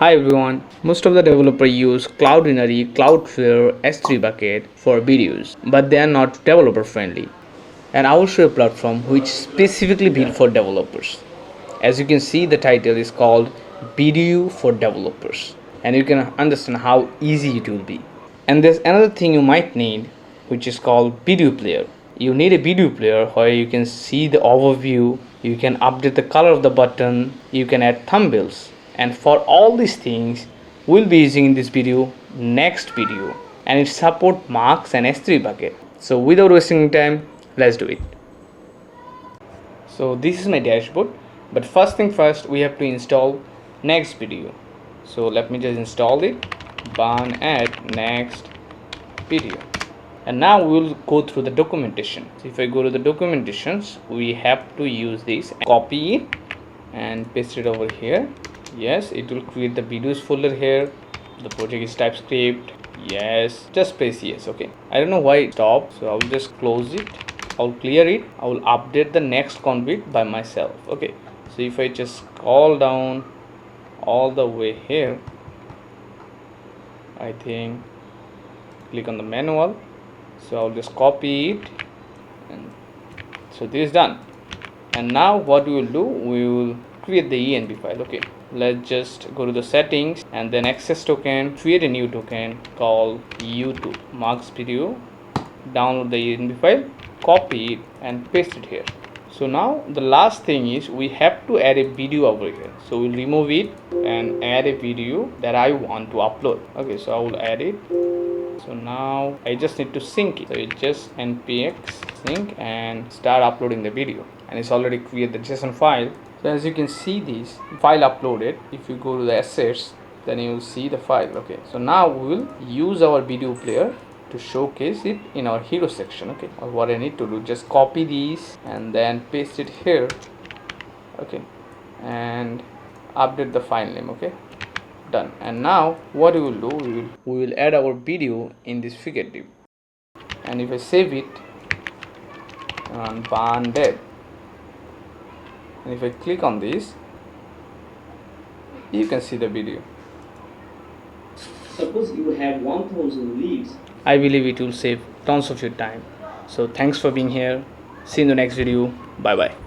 Hi everyone. Most of the developers use Cloudinary, Cloudflare, S3 bucket for videos, but they are not developer friendly. And I will show a platform which is specifically built for developers. As you can see, the title is called BDU for Developers, and you can understand how easy it will be. And there's another thing you might need, which is called video player. You need a video player where you can see the overview, you can update the color of the button, you can add thumbnails. And for all these things, we'll be using in this video next video, and it support marks and S3 bucket. So without wasting time, let's do it. So this is my dashboard, but first thing first, we have to install next video. So let me just install it, burn add next video, and now we will go through the documentation. So if I go to the documentations, we have to use this, copy it and paste it over here. Yes, it will create the videos folder here. The project is TypeScript. Yes, just press yes. Okay, I don't know why it stopped, so I'll just close it. I'll clear it. I will update the next convert by myself. Okay, so if I just scroll down all the way here, I think click on the manual, so I'll just copy it, and so this is done. And now what we will do, we will create the env file. Okay, let's just go to the settings and then access token, create a new token called u2 marks video, download the env file, copy it and paste it here. So now the last thing is we have to add a video over here, so we'll remove it and add a video that I want to upload. Okay, so I will add it. So now I just need to sync it, so it's just npx sync and start uploading the video, and it's already created the JSON file. So as you can see, this file uploaded. If you go to the assets, then you will see the file. Okay, so now we will use our video player to showcase it in our hero section. Okay, or what I need to do, just copy these and then paste it here. Okay, and update the file name. Okay, done. And now what we will do, we will add our video in this figure div, and if I save it on burn dev, and if I click on this, you can see the video. Suppose you have 1000 leaves. I believe it will save tons of your time. So thanks for being here. See you in the next video. Bye bye.